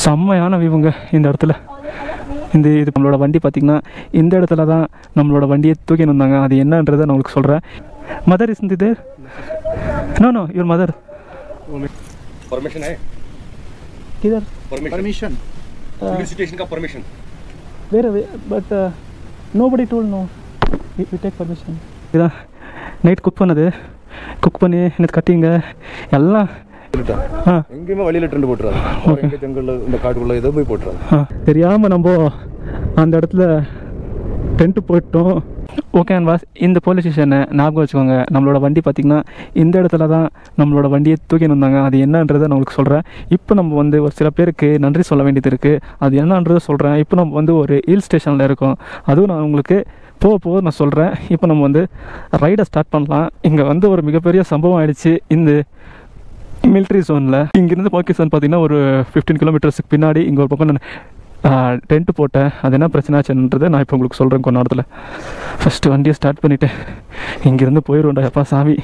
செம்மையான வியூங்க இந்த இடத்துல. இது நம்மளோட வண்டி பார்த்திங்கன்னா இந்த இடத்துல தான் நம்மளோட வண்டியை தூக்கின்னு வந்தாங்க. அது என்னன்றதை நான் உங்களுக்கு சொல்கிறேன். மதர் இஸ் இது no no your mother permission है किधर परमिशन पुलिस स्टेशन का permission where but nobody told no we take permission इदा நைட் குக் பண்ணி நேற்று கட்டிங்க எல்லாம் எங்கேயுமே வழியில் ட்ரெண்ட் போட்டுறாங்க. எங்கே ஜங்கலில் இந்த காட்டுக்குள்ளே ஏதோ போய் போட்டுறாங்க. தெரியாமல் நம்ம அந்த இடத்துல டென்ட்டு போயிட்டோம். ஓகே அன்வாஸ், இந்த போலீஸ் ஸ்டேஷனை ஞாபகம் வச்சுக்கோங்க. நம்மளோட வண்டி பார்த்திங்கன்னா இந்த இடத்துல தான் நம்மளோட வண்டியை தூக்கின்னு வந்தாங்க. அது என்னன்றதை நான் உங்களுக்கு சொல்கிறேன். இப்போ நம்ம ஒரு சில பேருக்கு நன்றி சொல்ல வேண்டியது இருக்குது. அது என்னன்றதை சொல்கிறேன். இப்போ நம்ம ஒரு ஹில் ஸ்டேஷனில் இருக்கோம். அதுவும் நான் உங்களுக்கு போக நான் சொல்கிறேன். இப்போ நம்ம ரைடை ஸ்டார்ட் பண்ணலாம். இங்கே ஒரு மிகப்பெரிய சம்பவம் ஆகிடுச்சு இந்த மிலிட்ரி ஜோனில். இங்கேருந்து பாகிஸ்தான் பார்த்திங்கன்னா ஒரு 15 கிலோமீட்டர்ஸுக்கு பின்னாடி இங்கே ஒரு பக்கம் நான் டென்ட்டு போட்டேன். அது என்ன பிரச்சனை ஆச்சுன்றதை நான் இப்போ உங்களுக்கு சொல்கிறேன் கொஞ்ச நேரத்தில். ஃபஸ்ட்டு வண்டியை ஸ்டார்ட் பண்ணிவிட்டு இங்கேருந்து போயிடுவோண்டா. எப்பா சாமி,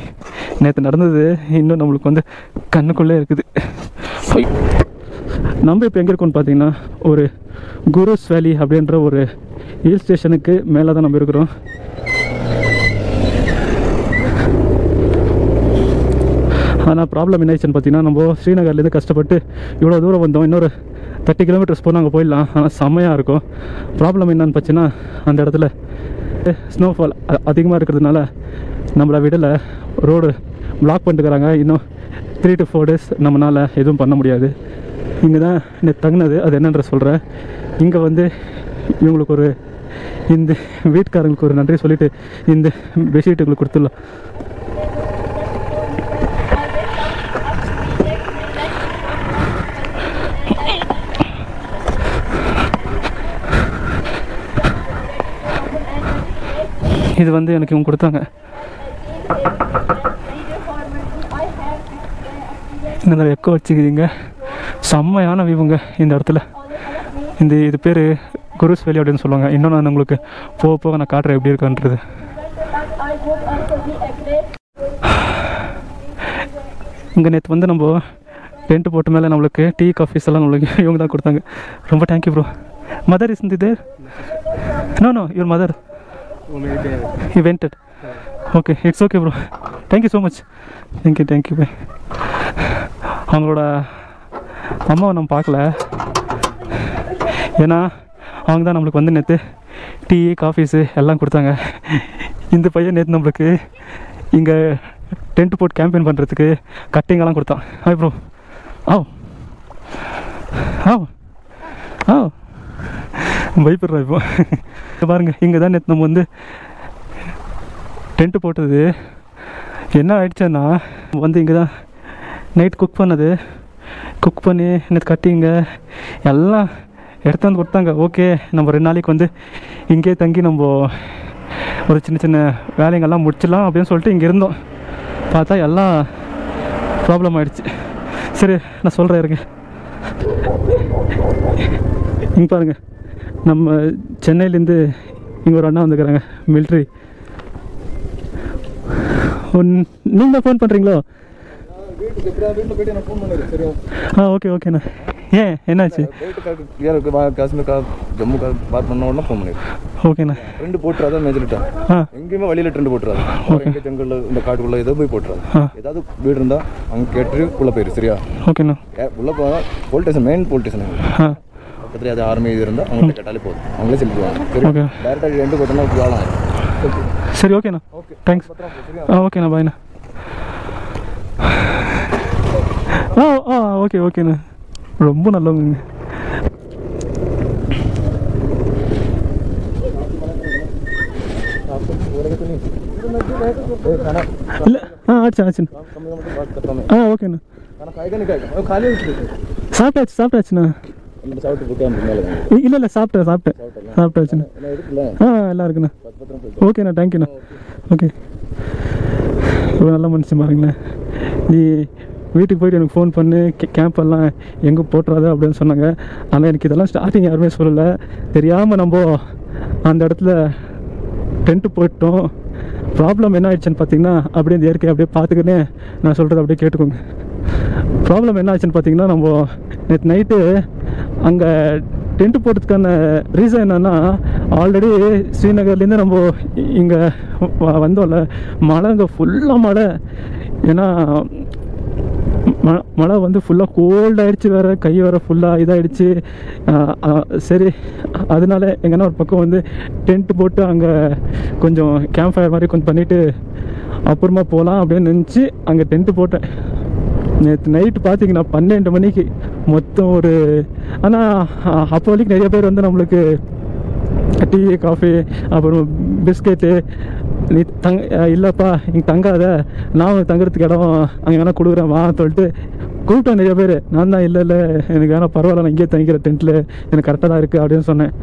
நேற்று நடந்தது இன்னும் நம்மளுக்கு கண்ணுக்குள்ளே இருக்குது. நம்ம இப்போ எங்கே இருக்கோன்னு பார்த்தீங்கன்னா ஒரு குருஸ் வேலி அப்படின்ற ஒரு ஹில் ஸ்டேஷனுக்கு மேலே தான் நம்ம இருக்கிறோம். ஆனால் ப்ராப்ளம் என்ன ஆச்சுன்னு பார்த்தீங்கன்னா, நம்ம ஸ்ரீநகர்லேருந்து கஷ்டப்பட்டு இவ்வளோ தூரம் வந்தோம். இன்னொரு 30 கிலோமீட்டர்ஸ் போனால் அங்கே போயிடலாம். ஆனால் செம்மையாக இருக்கும். ப்ராப்ளம் என்னன்னு பார்த்தீங்கன்னா, அந்த இடத்துல ஸ்னோஃபால் அதிகமாக இருக்கிறதுனால நம்மளை விடலை, ரோடு பிளாக் பண்ணிட்டுக்கிறாங்க. இன்னும் 3 to 4 days நம்மளால் எதுவும் பண்ண முடியாது. இங்கே தான் நேற்று தங்கினது. அது என்னன்ற சொல்கிறேன். இங்கே இவங்களுக்கு இந்த வீட்டுக்காரங்களுக்கு ஒரு நன்றி சொல்லிவிட்டு இந்த பெட்ஷீட்டுங்களுக்கு கொடுத்துடலாம். இது எனக்கு இவங்க கொடுத்தாங்க. இந்த எக்கோ வச்சுக்கிங்க. செம்மையான வியூங்க இந்த இடத்துல. இது பேர் குருஸ் வேலி அப்படின்னு சொல்லுவாங்க. இன்னும் நான் உங்களுக்கு போக நான் காட்டுறேன் எப்படி இருக்குன்றது. இங்கே நேற்று நம்ம டென்ட்டு போட்ட மேலே நம்மளுக்கு டீ காஃபீஸ் எல்லாம் நம்மளுக்கு இவங்க தான் கொடுத்தாங்க. ரொம்ப தேங்க்யூ ப்ரோ. மதர் இஸ் இது no your mother he went it okay it's okay bro thank you so much thank you bye. அவங்களோட அம்மாவை நம்ம பார்க்கல. ஏன்னா அவங்க தான் நம்மளுக்கு நேற்று டீ காஃபீஸு எல்லாம் கொடுத்தாங்க. இந்த பையன் நேற்று நம்மளுக்கு இங்கே டென்ட் போட்டு கேம்பெயின் பண்ணுறதுக்கு கட்டிங்கெல்லாம் கொடுத்தான். Hi bro. பயப்படுறா இப்போ பாருங்கள். இங்கே தான் நேற்று நம்ம டென்ட்டு போட்டது. என்ன ஆயிடுச்சுன்னா இங்கே தான் நைட் குக் பண்ணி நேற்று கட்டிங்க எல்லாம் எடுத்து கொடுத்தாங்க. ஓகே, நம்ம 2 நாளைக்கு இங்கே தங்கி நம்ம ஒரு சின்ன வேலைங்கள்லாம் முடிச்சிடலாம் அப்படின்னு சொல்லிட்டு இங்கே இருந்தோம். பார்த்தா எல்லாம் ப்ராப்ளம் ஆகிடுச்சு. சரி, நான் சொல்கிறேன் இருங்க. இங்கே பாருங்கள், நம்ம சென்னையிலேருந்து இங்கே ஒரு அண்ணா வந்துக்கிறாங்க மிலிட்ரி. நீங்கள் ஃபோன் பண்ணுறீங்களோ? ஓகே ஓகேண்ணா. ஏன் என்னாச்சு? காஷ்மீர் ஜம்மு பாத் பண்ண உடனே ஃபோன் பண்ணிடுறேன். ஓகேண்ணா. ட்ரெண்ட் போட்டுறாத மேஜர்ட்டா எங்கேயுமே வழியில் ட்ரெண்ட் போட்டுறாது. எங்கே ஜங்கலில் இந்த காட்டுக்குள்ளே ஏதோ போய் போட்டுறாது. ஏதாவது வீடு இருந்தால் அங்கே கேட்டு உள்ளே போயிரு. சரியா? ஓகேண்ணா. உள்ளே போனால் police station, main police station பக்கத்துலேயே அது ஆர்மி இது இருந்தால் அவங்கள்ட்ட கேட்டாலே போதும், அவங்களே செலுத்துவாங்க. சரி, டேரெக்டாக ரெண்டு போட்டோன்னா வேலை. சரி, ஓகேண்ணா. Okay, thanks. ஓகேண்ணா, பாய்ண்ணா. ஓகே ஓகேண்ணா, ரொம்ப நல்லவங்க. இல்லை ஆச்சு. ஓகேண்ணா. சாப்பிட்டாச்சுண்ணா. இல்லை சாப்பிட்டாச்சுண்ணா. எல்லாம் இருக்குண்ணா. ஓகேண்ணா, தேங்க்யூண்ணா. ஓகே, ரொம்ப நல்ல மனுஷன் பாருங்களேன். நீ வீட்டுக்கு போய்ட்டு எனக்கு ஃபோன் பண்ணி கேம்பெல்லாம் எங்கே போட்டுறாது அப்படின்னு சொன்னாங்க. ஆனால் எனக்கு இதெல்லாம் ஸ்டார்டிங் யாருமே சொல்லலை. தெரியாமல் நம்ம அந்த இடத்துல டென்ட்டு போயிட்டோம். ப்ராப்ளம் என்ன ஆயிடுச்சுன்னு பார்த்தீங்கன்னா, அப்படியே இந்த இயற்கை அப்படியே பார்த்துக்கினே நான் சொல்கிறது அப்படியே கேட்டுக்கோங்க. ப்ராப்ளம் என்ன ஆச்சுன்னு பார்த்தீங்கன்னா, நம்ம நேற்று நைட்டு அங்கே டென்ட்டு போட்டதுக்கான ரீசன் என்னென்னா, ஆல்ரெடி ஸ்ரீநகர்லேருந்து நம்ம இங்கே வந்தோம்ல, மழை அங்கே ஃபுல்லாக மழை. ஏன்னா மழை வந்து ஃபுல்லாக கோல்ட் ஆகிடுச்சு, வேறு கை வேறு ஃபுல்லாக இதாகிடுச்சு. சரி, அதனால எங்கன்னா ஒரு பக்கம் வந்து டென்ட்டு போட்டு அங்கே கொஞ்சம் கேம்ப் ஃபயர் மாதிரி கொஞ்சம் பண்ணிவிட்டு அப்புறமா போகலாம் அப்படின்னு நினச்சி அங்கே டென்ட்டு போட்டேன். நேற்று நைட்டு பார்த்தீங்கன்னா 12 மணிக்கு மொத்தம் ஒரு, ஆனால் அப்போ வரைக்கும் நிறைய பேர் வந்து நம்மளுக்கு டீ காஃபி அப்புறம் பிஸ்கெட்டு, நீ இல்லைப்பா இங்கே தங்காத, நான் உனக்கு தங்குறதுக்கு இடம் அங்கே வேணால் கொடுக்குறேன் வா சொல்லிட்டு கூப்பிட்டேன் நிறைய பேர். நான் தான் இல்லை எனக்கு வேணால் பரவாயில்ல, நான் இங்கேயே தங்கிக்கிறேன், டென்ட்டில் எனக்கு கரெக்டாக தான் இருக்குது அப்படின்னு சொன்னேன்.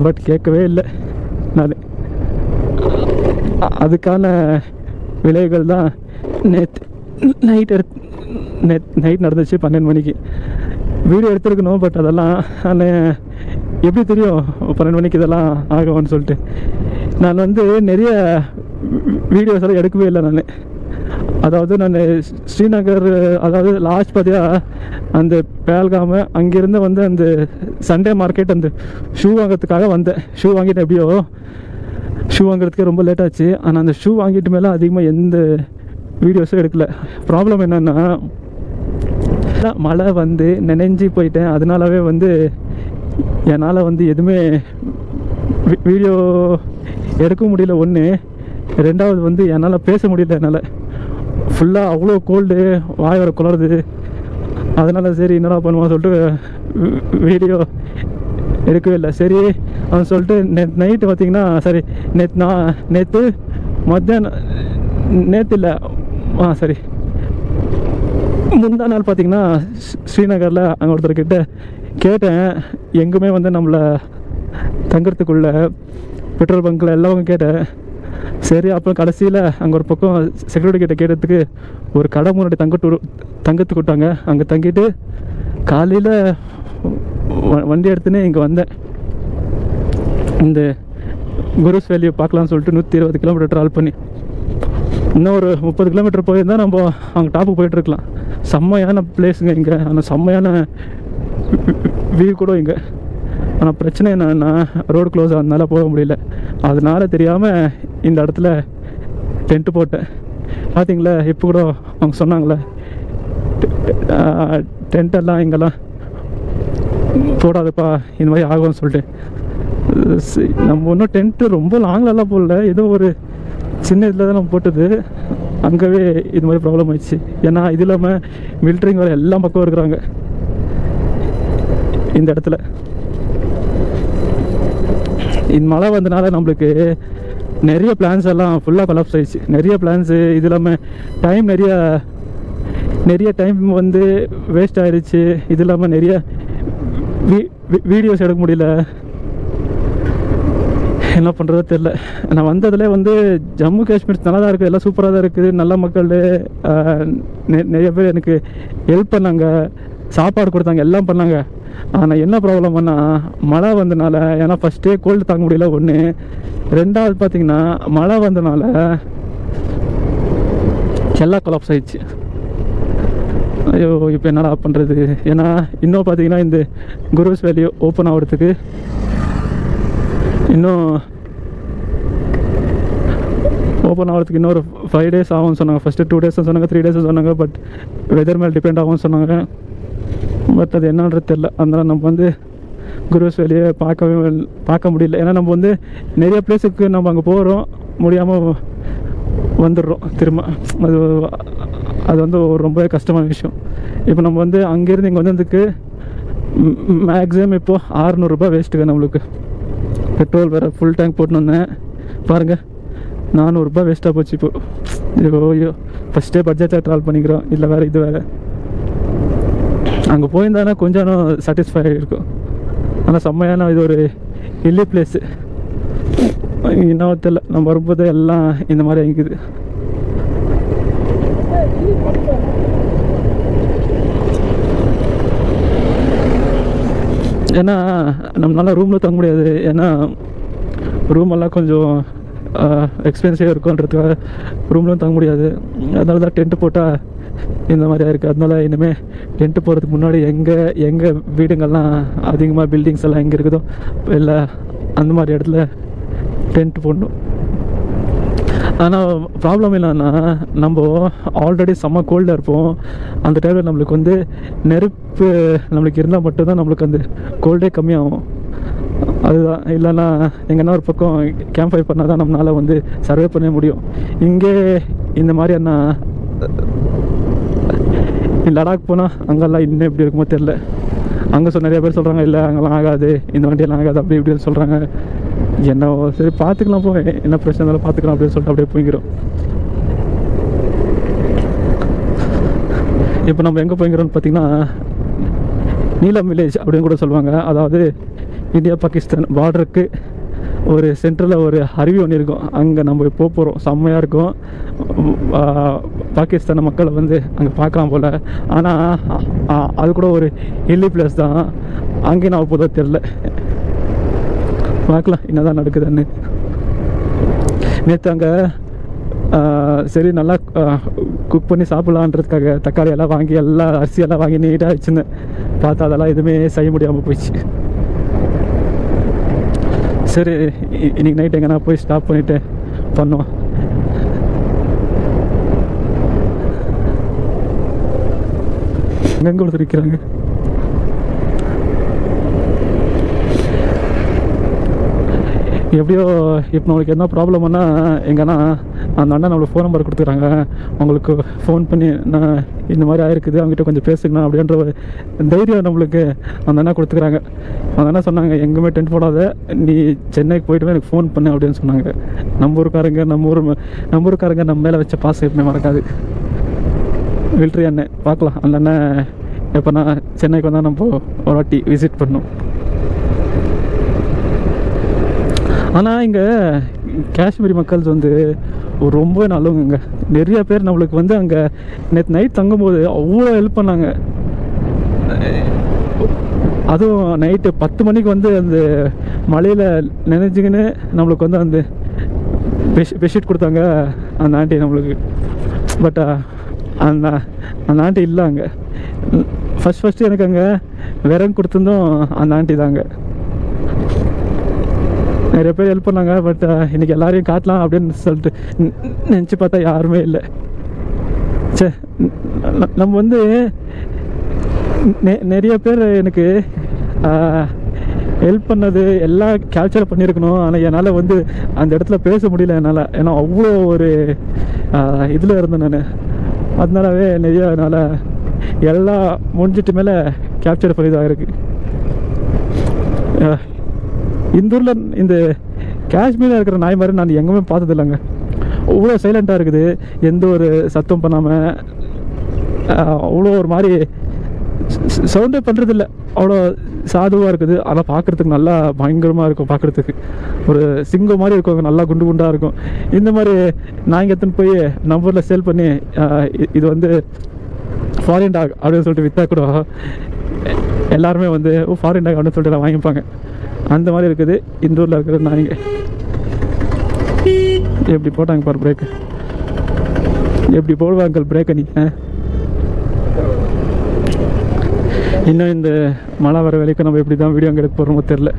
பட் கேட்கவே இல்லை. நான் அதுக்கான விளைவுகள் தான் நேற்று நைட் நடந்துச்சு 12 மணிக்கு. வீடியோ எடுத்துருக்கணும், பட் அதெல்லாம் நான் எப்படி தெரியும் 12 மணிக்கு இதெல்லாம் ஆகும்னு சொல்லிட்டு. நான் வந்து நிறைய வீடியோஸ் எல்லாம் எடுக்கவே இல்லை. நான் அதாவது நான் ஸ்ரீநகர், அதாவது லாஸ்ட் பார்த்தியா அந்த பேல்காமு, அங்கேருந்து வந்து அந்த சண்டே மார்க்கெட் அந்த ஷூ வாங்கிறதுக்காக வந்தேன். ஷூ வாங்கிட்டேன், எப்படியோ ஷூ வாங்குறதுக்கே ரொம்ப லேட் ஆச்சு. ஆனால் அந்த ஷூ வாங்கிட்டு மேலே அதிகமாக எந்த வீடியோஸும் எடுக்கல. ப்ராப்ளம் என்னென்னா, மழை வந்து நினைஞ்சி போயிட்டேன். அதனாலவே வந்து என்னால் வந்து எதுவுமே வீடியோ எடுக்க முடியல. ஒன்று, ரெண்டாவது வந்து என்னால் பேச முடியல. என்னால் ஃபுல்லாக அவ்வளோ கோல்டு, வாய் வர குளருது. அதனால் சரி என்னடா பண்ணுவான்னு சொல்லிட்டு வீடியோ எடுக்கவே இல்லை. சரி அவன் சொல்லிட்டு நைட்டு பார்த்திங்கன்னா, சரி நேற்று மத்தியானம், நேற்று இல்லை சரி முந்தா நாள் பார்த்திங்கன்னா ஸ்ரீநகரில் அங்கே ஒருத்தர்கிட்ட கேட்டேன். எங்குமே வந்து நம்மளை தங்குறதுக்குள்ள பெட்ரோல் பங்க்கில் எல்லாம் கேட்டேன். சரி, அப்புறம் கடைசியில் அங்கே ஒரு பக்கம் செக்யூரிட்டி கிட்ட கேட்டதுக்கு ஒரு கடை முன்னாடி தங்கத்துக்கு விட்டாங்க. அங்கே தங்கிட்டு காலையில் வண்டி எடுத்துன்னு இங்கே வந்தேன். இந்த குருஸ் வேலியை பார்க்கலான்னு சொல்லிட்டு 120 கிலோமீட்டர் ட்ராவல் பண்ணி, இன்னும் ஒரு 30 கிலோமீட்டர் போயிருந்தால் நம்ம அங்கே டாப்புக்கு போயிட்டுருக்கலாம். செம்மையான பிளேஸுங்க இங்கே, ஆனால் செம்மையான வியூ கூட இங்கே. ஆனால் பிரச்சனை என்னன்னா, ரோடு க்ளோஸ் ஆனதுனால போக முடியல. அதனால தெரியாமல் இந்த இடத்துல டென்ட்டு போட்டேன். பார்த்தீங்களா, இப்போ கூட அவங்க சொன்னாங்களே டென்ட்டெல்லாம் இங்கெல்லாம் போடாதப்பா, இந்த மாதிரி ஆகும்னு சொல்லிட்டு. நம்ம ஒன்றும் டென்ட்டு ரொம்ப லாங்லலாம் போடல, ஏதோ ஒரு சின்ன இதில் தான் நம்ம போட்டது. அங்கேவே இது மாதிரி ப்ராப்ளம் ஆயிடுச்சு. ஏன்னா இது இல்லாமல் மிலிட்ரிங்க வேறு எல்லா பக்கம் இருக்கிறாங்க இந்த இடத்துல. இந்த மழை வந்தனால நம்மளுக்கு நிறைய பிளான்ஸ் எல்லாம் ஃபுல்லாக கொலாப்ஸ் ஆயிடுச்சு. நிறைய பிளான்ஸு, இது இல்லாமல் டைம் நிறைய டைம் வந்து வேஸ்ட் ஆகிடுச்சு. இது இல்லாமல் நிறைய வீடியோஸ் எடுக்க முடியல. என்ன பண்ணுறதோ தெரில. நான் வந்ததில் வந்து ஜம்மு காஷ்மீர் நல்லா தான் இருக்குது, எல்லாம் சூப்பராக தான் இருக்குது. நல்ல மக்கள், நிறைய பேர் எனக்கு ஹெல்ப் பண்ணாங்க, சாப்பாடு கொடுத்தாங்க, எல்லாம் பண்ணாங்க. ஆனால் என்ன ப்ராப்ளம் பண்ணால் மழை வந்தனால, ஏன்னா ஃபஸ்ட்டே கோல்டு தாங்க முடியல ஒன்று, ரெண்டாவது பார்த்திங்கன்னா மழை வந்தனால எல்லாம் கொலாப்ஸ் ஆகிடுச்சு. ஐயோ, இப்போ என்னடா பண்ணுறது? ஏன்னா இன்னும் பார்த்திங்கன்னா இந்த குருஸ் வேலி ஓப்பன் ஆகிறதுக்கு இன்னும் இன்னொரு 5 days ஆகும்னு சொன்னாங்க. ஃபஸ்ட்டு 2 days சொன்னாங்க, 3 days சொன்னாங்க. பட் வெதர் மேலே டிபெண்ட் ஆகும்னு சொன்னாங்க. பட் அது என்னன்றது தெரில. அதனால் நம்ம வந்து குருஸ் வேலியை பார்க்க முடியல. ஏன்னா நம்ம வந்து நிறைய பிளேஸுக்கு நம்ம அங்கே போகிறோம், முடியாமல் வந்துடுறோம் திரும்ப. அது வந்து ஒரு ரொம்ப கஷ்டமான விஷயம். இப்போ நம்ம வந்து அங்கேருந்து இங்கே வந்ததுக்கு மேக்ஸிமம் இப்போது 600 ரூபாய் வேஸ்ட்டுங்க நம்மளுக்கு. பெட்ரோல் வேறு ஃபுல் டேங்க் போட்டுன்னு வந்தேன், பாருங்கள் 400 ரூபாய் வேஸ்ட்டாக போச்சு. இப்போது ஐயோ, ஃபஸ்ட்டே பட்ஜெட்டில் ட்ராவல் பண்ணிக்கிறோம், இல்லை வேறு இது வேறு. அங்கே போயிருந்தானே கொஞ்சம் சாட்டிஸ்ஃபை இருக்கும். ஆனால் செம்மையான இது ஒரு ஹில்லி பிளேஸு. இன்னும் தெரியல, நம்ம வரும்போது எல்லாம் இந்த மாதிரி இருக்குது. ஏன்னா நம்மளால ரூமில் தங்க முடியாது. ஏன்னா ரூமெல்லாம் கொஞ்சம் எக்ஸ்பென்சிவாக இருக்குன்றதுக்காக ரூம்லாம் தங்க முடியாது. அதனால தான் டென்ட்டு போட்டால் இந்த மாதிரியாக இருக்குது. அதனால இனிமேல் டென்ட்டு போகிறதுக்கு முன்னாடி எங்கள் வீடுங்கள்லாம் அதிகமாக பில்டிங்ஸ் எல்லாம் எங்கே இருக்குதோ இல்லை அந்த மாதிரி இடத்துல டென்ட் போடணும். ஆனால் ப்ராப்ளம் என்னன்னா, நம்ம ஆல்ரெடி செம்ம கோல்டாக இருப்போம். அந்த டைமில் நம்மளுக்கு வந்து நெருப்பு நம்மளுக்கு இருந்தால் மட்டும்தான் நம்மளுக்கு அந்த கோல்டே கம்மியாகும். அதுதான், இல்லைன்னா எங்கன்னா ஒரு பக்கம் கேம்ப் ஃபயர் பண்ணால் தான் நம்மளால் வந்து சர்வே பண்ண முடியும். இங்கே இந்த மாதிரியான லடாக் போனால் அங்கெல்லாம் இன்னும் எப்படி இருக்குமோ தெரில. அங்கே நிறைய பேர் சொல்கிறாங்க இல்லை அங்கெல்லாம் ஆகாது, இந்த வண்டியெல்லாம் ஆகாது, அப்படி இப்படின்னு சொல்கிறாங்க. என்ன சரி பார்த்துக்கலாம், போய் என்ன பிரச்சனை இருந்தாலும் பார்த்துக்கலாம் அப்படின்னு சொல்லிட்டு அப்படியே போய்க்கிறோம். இப்போ நம்ம எங்கே போய்க்கிறோம்னு பார்த்தீங்கன்னா நீலம் வில்லேஜ் அப்படின்னு கூட சொல்லுவாங்க. அதாவது இந்தியா பாகிஸ்தான் பார்டருக்கு ஒரு சென்டரில் ஒரு அருவி ஒன்று இருக்கும். அங்கே நம்ம போக போகிறோம். செம்மையாக இருக்கும். பாகிஸ்தான் மக்களை வந்து அங்கே பார்க்கலாம் போல். ஆனால் அது கூட ஒரு ஹில்லி பிளேஸ் தான். அங்கேயும் நான் போதோ தெரில. பார்க்கலாம் என்ன தான் நடக்குதுன்னு. நேற்று அங்கே சரி நல்லா குக் பண்ணி சாப்பிட்லான்றதுக்காக தக்காளி எல்லாம் வாங்கி எல்லாம் அரிசியெல்லாம் வாங்கி நீட்டாக வச்சுருந்தேன். பார்த்தா அதெல்லாம் எதுவுமே செய்ய முடியாமல் போயிடுச்சு. சரி இன்றைக்கி நைட் எங்கன்னா போய் ஸ்டாப் பண்ணிவிட்டு பண்ணோம். எங்கே கொடுத்து இருக்கிறாங்க. எப்படியோ இப்போ நம்மளுக்கு என்ன ப்ராப்ளம்னா, எங்கன்னா அந்த அண்ணன் நம்மளுக்கு ஃபோன் நம்பர் கொடுத்துக்கிறாங்க. அவங்களுக்கு ஃபோன் பண்ணி நான் இந்த மாதிரி ஆயிருக்குது, அவங்ககிட்ட கொஞ்சம் பேசுங்கண்ணா அப்படின்ற ஒரு தைரியம் நம்மளுக்கு அந்த அண்ணா கொடுத்துக்கிறாங்க. அந்த அண்ணா சொன்னாங்க எங்கேயுமே டென்ட் போடாத, நீ சென்னைக்கு போய்ட்டு எனக்கு ஃபோன் பண்ணு அப்படின்னு சொன்னாங்க. நம்ம ஊருக்காரங்க நம்ம மேலே வச்ச பாசம் எப்பவுமே மறக்காது. மிலிட்ரி அண்ணன் பார்க்கலாம். அந்த அண்ணன் எப்போ நான் சென்னைக்கு வந்தால் நம்ம ஒரு வாட்டி விசிட் பண்ணோம். ஆனால் இங்கே காஷ்மீரி மக்கள்ஸ் வந்து ரொம்ப நல்லவங்க. நிறைய பேர் நம்மளுக்கு வந்து அங்கே நேற்று நைட் தங்கும்போது அவ்வளோ ஹெல்ப் பண்ணாங்க. அதுவும் நைட்டு 10 மணிக்கு வந்து அந்த மலையில் நினைச்சிக்கின்னு நம்மளுக்கு வந்து அந்த பெட்ஷீட் கொடுத்தாங்க அந்த ஆண்டி நம்மளுக்கு. பட் அந்த ஆண்டி இல்லை அங்கே. ஃபஸ்ட்டு எனக்கு அங்கே விறகு கொடுத்துருந்தோம் அந்த ஆண்டி தாங்க. நிறைய பேர் ஹெல்ப் பண்ணாங்க. பட் இன்றைக்கி எல்லாரையும் காட்டலாம் அப்படின்னு சொல்லிட்டு நினச்சி பார்த்தா யாருமே இல்லை. சே, நம்ம வந்து நிறைய பேர் எனக்கு ஹெல்ப் பண்ணது எல்லாம் கேப்சர் பண்ணியிருக்கணும். ஆனால் என்னால் வந்து அந்த இடத்துல பேச முடியல என்னால். ஏன்னா அவ்வளோ ஒரு இதில் இருந்தேன் நான். அதனாலவே நிறைய என்னால் எல்லாம் முடிஞ்சிட்டு மேலே கேப்சர் பண்ணிதான் இருக்குது. இந்த ஊரில் இந்த காஷ்மீரில் இருக்கிற நாய் மாதிரி நான் எங்கேயுமே பார்த்தது இல்லைங்க. அவ்வளோ சைலண்ட்டாக இருக்குது, எந்த ஒரு சத்தம் பண்ணாமல். அவ்வளோ ஒரு மாதிரி சவுண்டே பண்ணுறதில்ல, அவ்வளோ சாதுவாக இருக்குது. ஆனால் பார்க்குறதுக்கு நல்லா பயங்கரமாக இருக்கும். பார்க்குறதுக்கு ஒரு சிங்கம் மாதிரி இருக்கும், நல்லா குண்டு குண்டாக இருக்கும். இந்த மாதிரி நாய்ங்க எடுத்துன்னு போய் நம்பரில் சேல் பண்ணி இது வந்து ஃபாரின் டாக் அப்படின்னு சொல்லிட்டு விற்றா கூட எல்லாருமே வந்து ஃபாரின் டாக் அப்படின்னு சொல்லிட்டு வாங்கிப்பாங்க. அந்த மாதிரி இருக்குது இந்த ஊரில் இருக்கிற நாய்ங்க. எப்படி போட்டாங்க பாரு பிரேக்கு, எப்படி போடுவாங்க பிரேக்கை நீ. இன்னும் இந்த மழை வர வேலைக்கு நம்ம எப்படி தான் வீடியோ அங்கே எடுக்க போகிறோமோ தெரில.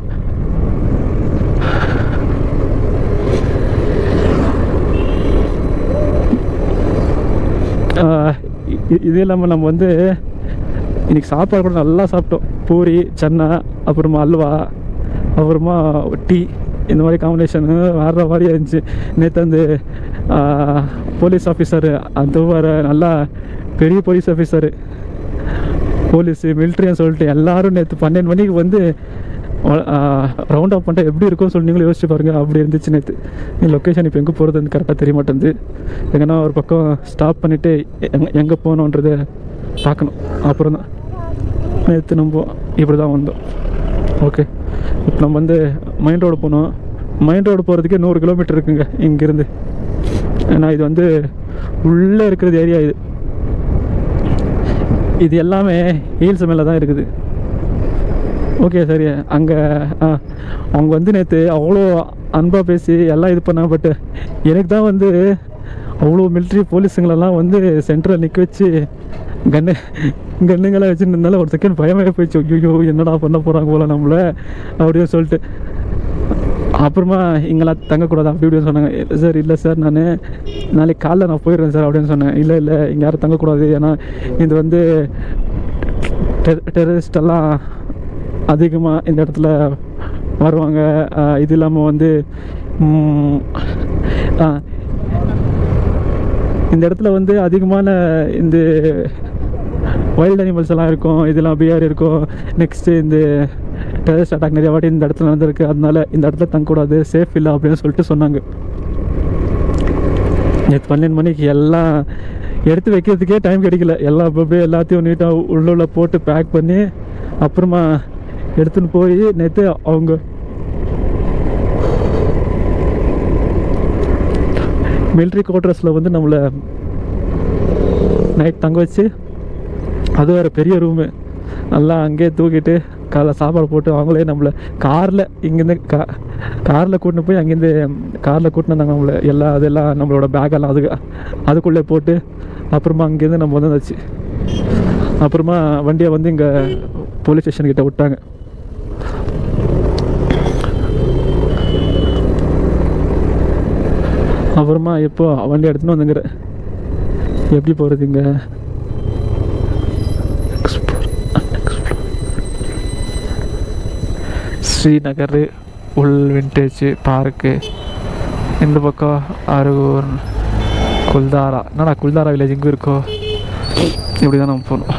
இது இல்லாமல் நம்ம வந்து இன்றைக்கி சாப்பாடு கூட நல்லா சாப்பிட்டோம். பூரி, சன்னா, அப்புறமா அல்வா, அப்புறமா டீ, இந்த மாதிரி காம்பினேஷனு வேறு மாதிரி இருந்துச்சு. நேற்று அந்த போலீஸ் ஆஃபீஸரு, அது வர நல்லா பெரிய போலீஸ் ஆஃபீஸரு, போலீஸு, மிலிட்ரின்னு சொல்லிட்டு எல்லோரும் நேற்று 12 மணிக்கு வந்து ரவுண்ட் அப் பண்ணிட்டு எப்படி இருக்கும்னு சொல்லி நீங்களும் யோசிச்சு பாருங்கள். அப்படி இருந்துச்சு நேற்று. லொக்கேஷன் இப்போ எங்கே போகிறதுன்னு கரெக்டாக தெரிய மாட்டேங்குது. எங்கன்னா ஒரு பக்கம் ஸ்டாப் பண்ணிவிட்டு எங்கே போகணுன்றதை பார்க்கணும். அப்புறம் தான் நேற்று நம்ம இப்படி தான் வந்தோம். ஓகே, இப்போ நம்ம வந்து மெயின் ரோடு போனோம். மெயின் ரோடு போகிறதுக்கே 100 கிலோமீட்டர் இருக்குங்க இங்கேருந்து. ஏன்னா இது வந்து உள்ளே இருக்கிறது ஏரியா. இது எல்லாமே ஹீல்ஸ் மேலே தான் இருக்குது. ஓகே சரி, அங்கே அவங்க வந்து நேற்று அவ்வளோ அன்பாக பேசி எல்லாம் இது பண்ணாங்க. பட்டு எனக்கு தான் வந்து அவ்வளோ மிலிட்ரி போலீஸுங்களெல்லாம் வந்து சென்டரில் நிற்க வச்சு கன்னுங்கெல்லாம் வச்சுட்டு இருந்தாலும் ஒரு செகண்ட் பயமே போயிடுச்சு. ஐயோ என்னடா பண்ண போகிறாங்க போல நம்மளை அப்படின்னு சொல்லிட்டு. அப்புறமா இங்கெல்லாம் தங்கக்கூடாது அப்படி இப்படின்னு சொன்னாங்க. சார் இல்லை சார் நான் நாளைக்கு காலைல நான் போயிடுறேன் சார் அப்படின்னு சொன்னேன். இல்லை இங்கே யாரும் தங்கக்கூடாது, ஏன்னா இது வந்து டெரரிஸ்டெல்லாம் அதிகமாக இந்த இடத்துல வருவாங்க. இது இல்லாமல் வந்து இந்த இடத்துல வந்து அதிகமான இந்த வைல்ட் அனிமல்ஸ் எல்லாம் இருக்கும், இதெல்லாம் பிஆர் இருக்கும். நெக்ஸ்ட்டு இந்த டெரரிஸ்ட் அட்டாக் நிறைய வாட்டி இந்த இடத்துல நடந்திருக்கு, அதனால இந்த இடத்துல தங்கக்கூடாது, சேஃப் இல்லை அப்படின்னு சொல்லிட்டு சொன்னாங்க. நேற்று 12 மணிக்கு எல்லாம் எடுத்து வைக்கிறதுக்கே டைம் கிடைக்கல. எல்லாம் அப்படியே எல்லாத்தையும் நீட்டாக உள்ள போட்டு பேக் பண்ணி அப்புறமா எடுத்துன்னு போய் நேற்று அவங்க மிலிட்ரி குவார்ட்டர்ஸில் வந்து நம்மளை நைட் தங்க வச்சு, அது வேறு பெரிய ரூமு, நல்லா அங்கேயே தூக்கிட்டு காலைல சாப்பாடு போட்டு அவங்களே நம்மளை காரில் இங்கேருந்து காரில் கூட்டின்னு போய் அங்கேருந்து காரில் கூட்டின்னு வந்தாங்க நம்மளை. அதெல்லாம் நம்மளோட பேக்கெல்லாம் அதுக்குள்ளே போட்டு அப்புறமா அங்கேருந்து நம்ம வந்துச்சு. அப்புறமா வண்டியை வந்து இங்கே போலீஸ் ஸ்டேஷன்கிட்ட விட்டாங்க. அப்புறமா எப்போ வண்டி எடுத்துன்னு வந்துங்கிற எப்படி போகிறது இங்கே ஸ்ரீநகர் உள் விண்டேஜ் பார்க்கு, இந்த பக்கம் அரூர் குல்தாரா. என்னடா குல்தாரா வில்லேஜ் இங்கே இருக்கோ, இப்படி தான் நம்ம போகணும்.